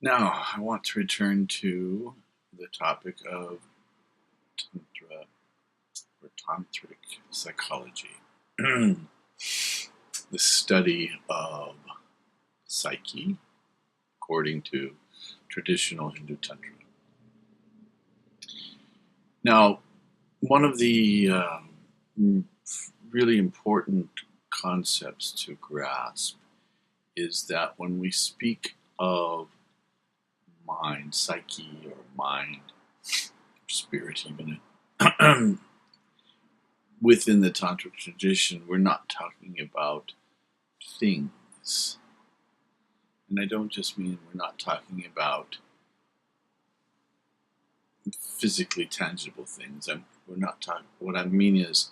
Now, I want to return to the topic of Tantra or Tantric psychology, the study of psyche according to traditional Hindu Tantra. Now, one of the really important concepts to grasp is that when we speak of mind, psyche, or mind, or spirit, even within the Tantric tradition, we're not talking about things. And I don't just mean we're not talking about physically tangible things. We're not talking. What I mean is,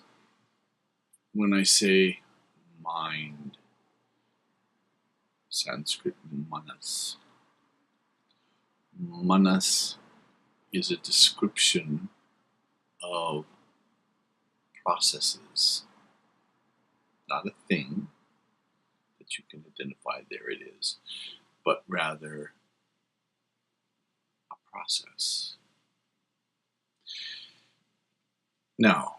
when I say mind, Sanskrit manas. Manas is a description of processes, not a thing that you can identify, there it is, but rather a process. Now,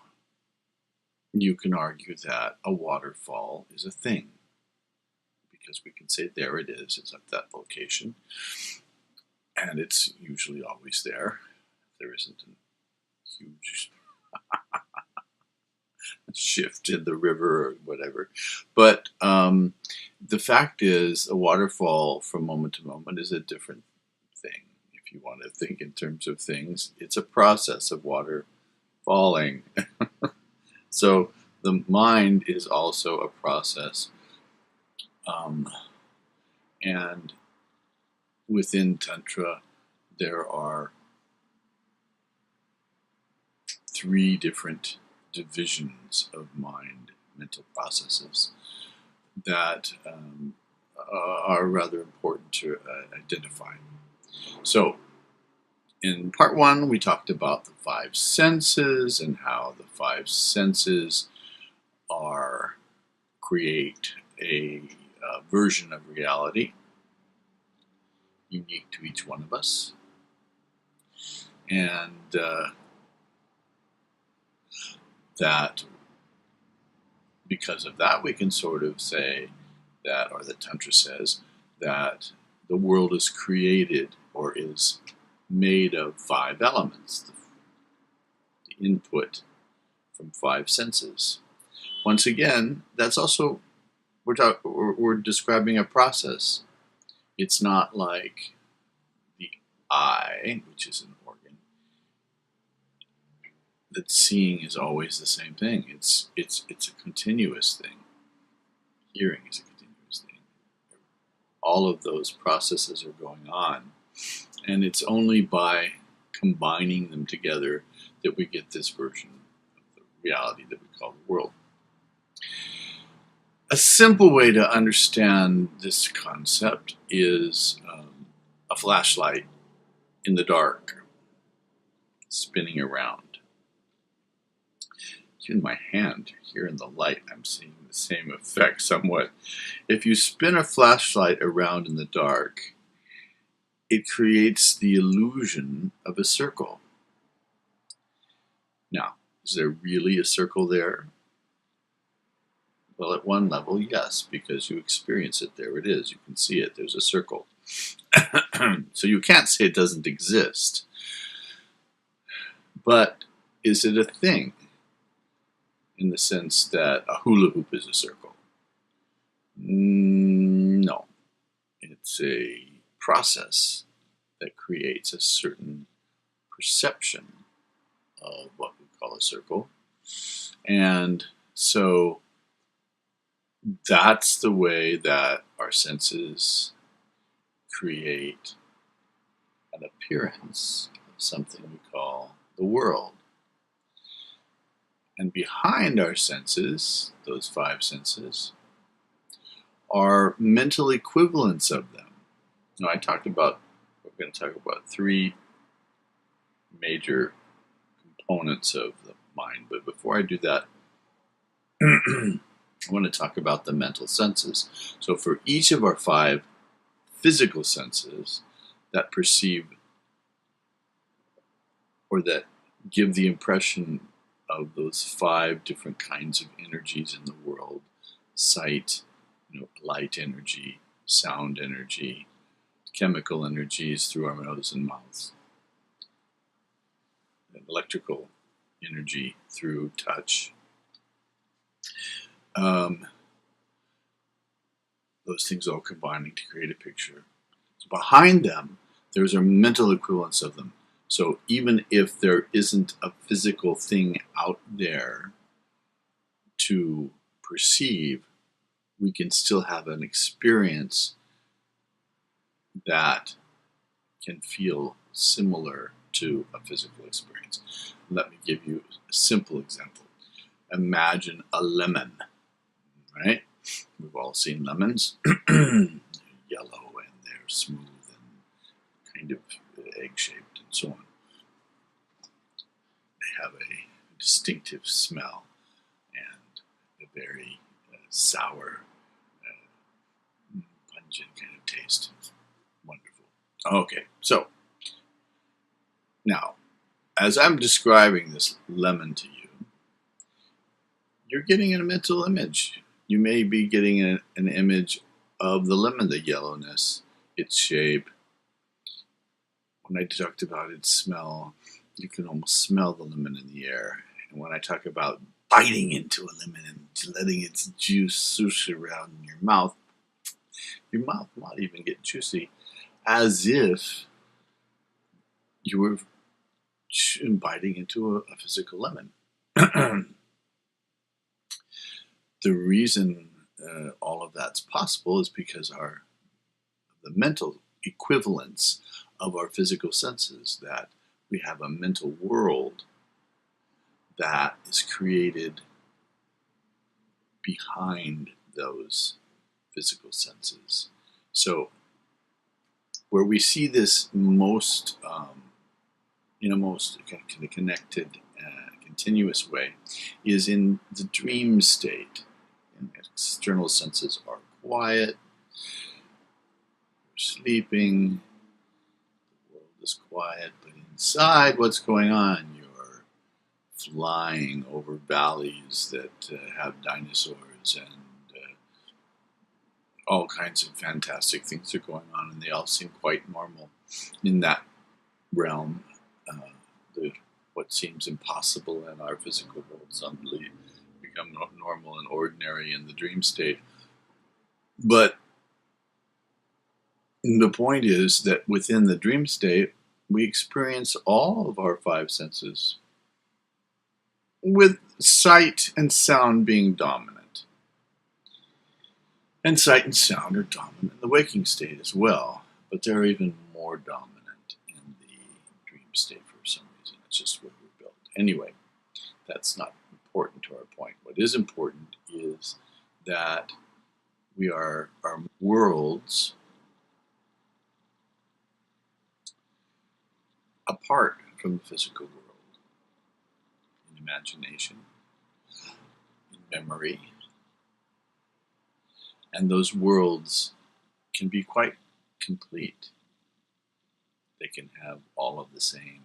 you can argue that a waterfall is a thing, because we can say there it is, it's at that location, and it's usually always there. There isn't a huge shift in the river or whatever. But the fact is, a waterfall from moment to moment is a different thing. If you want to think in terms of things, it's a process of water falling. So the mind is also a process. And within Tantra, there are 3 different divisions of mind, mental processes, that are rather important to identify. So, in part 1, we talked about the 5 senses and how the 5 senses create a version of reality unique to each one of us. And that because of that, we can sort of say that, or the Tantra says, that the world is created or is made of 5 elements, the input from 5 senses. Once again, that's also, we're describing a process. It's not like the eye, which is an organ, that seeing is always the same thing. It's a continuous thing. Hearing is a continuous thing. All of those processes are going on, and it's only by combining them together that we get this version of the reality that we call the world. A simple way to understand this concept is a flashlight in the dark, spinning around. In my hand, here in the light, I'm seeing the same effect somewhat. If you spin a flashlight around in the dark, it creates the illusion of a circle. Now, is there really a circle there? Well, at one level, yes, because you experience it. There it is. You can see it. There's a circle. So you can't say it doesn't exist. But is it a thing? In the sense that a hula hoop is a circle? No. It's a process that creates a certain perception of what we call a circle. And so that's the way that our senses create an appearance of something we call the world. And behind our senses, those 5 senses, are mental equivalents of them. Now, we're going to talk about 3 major components of the mind. But before I do that, I want to talk about the mental senses. So for each of our 5 physical senses, that perceive or that give the impression of those 5 different kinds of energies in the world: sight, light energy, sound energy, chemical energies through our nose and mouths, and electrical energy through touch. Those things all combining to create a picture. So behind them, there's a mental equivalence of them. So even if there isn't a physical thing out there to perceive, we can still have an experience that can feel similar to a physical experience. Let me give you a simple example. Imagine a lemon, right? We've all seen lemons. They're yellow and they're smooth and kind of egg-shaped and so on. They have a distinctive smell and a very sour, pungent kind of taste. Wonderful. Okay, so now, as I'm describing this lemon to you, you're getting a mental image. You may be getting an image of the lemon, the yellowness, its shape. When I talked about its smell, you can almost smell the lemon in the air. And when I talk about biting into a lemon and letting its juice swoosh around in your mouth might even get juicy, as if you were biting into a physical lemon. The reason all of that's possible is because the mental equivalence of our physical senses, that we have a mental world that is created behind those physical senses. So where we see this most in a most kind of connected, continuous way is in the dream state. And external senses are quiet, you're sleeping, the world is quiet, but inside, what's going on? You're flying over valleys that have dinosaurs, and all kinds of fantastic things are going on, and they all seem quite normal in that realm. What seems impossible in our physical world suddenly become normal and ordinary in the dream state. But the point is that within the dream state, we experience all of our 5 senses, with sight and sound being dominant. And sight and sound are dominant in the waking state as well, but they're even more dominant in the dream state for some reason. It's just where we're built. Anyway, that's not important to our point. What is important is that our worlds apart from the physical world, in imagination, in memory, and those worlds can be quite complete. They can have all of the same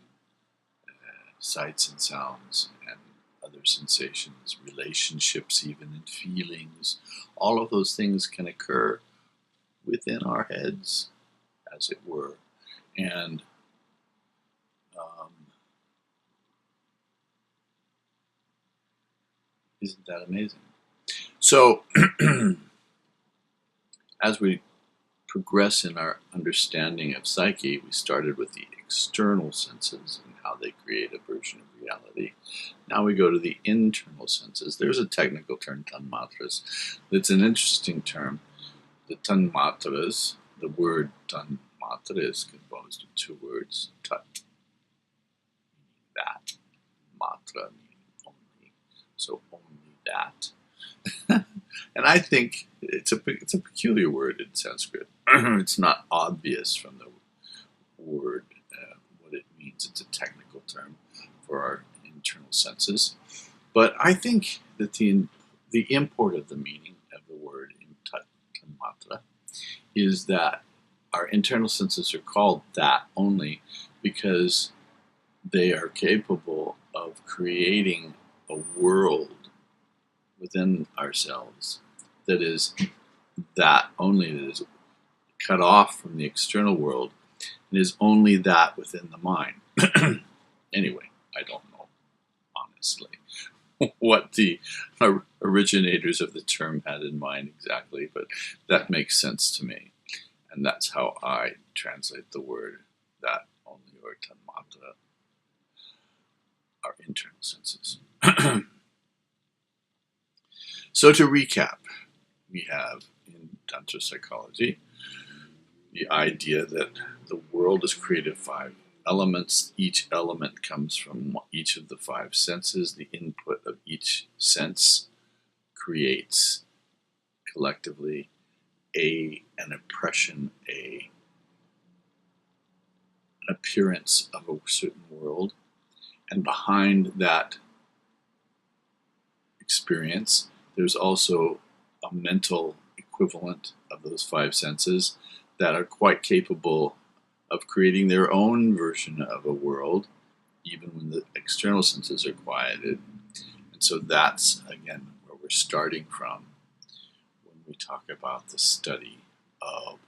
sights and sounds and other sensations, relationships even, and feelings. All of those things can occur within our heads, as it were. And isn't that amazing? So, as we progress in our understanding of psyche, we started with the external senses and how they create a version of reality. Now we go to the internal senses. There's a technical term, tanmatras, that's an interesting term. The tanmatras, the word tanmatra is composed of 2 words, tat, meaning that, matra, meaning only, so only that. And I think it's a peculiar word in Sanskrit. It's not obvious from the word what it means. It's a technical term for our internal senses. But I think that the import of the meaning of the word in tanmatra is that our internal senses are called that only because they are capable of creating a world within ourselves that is that only, that is cut off from the external world, and is only that within the mind. Anyway, I don't know, honestly, what the originators of the term had in mind exactly, but that makes sense to me. And that's how I translate the word that only, or tanmatra, our internal senses. So to recap, we have in Tantra psychology the idea that the world is created of 5 elements. Each element comes from each of the 5 senses. The input of each sense creates collectively an impression, an appearance of a certain world. And behind that experience, there's also a mental equivalent of those 5 senses that are quite capable of creating their own version of a world, even when the external senses are quieted. And so that's, again, where we're starting from when we talk about the study of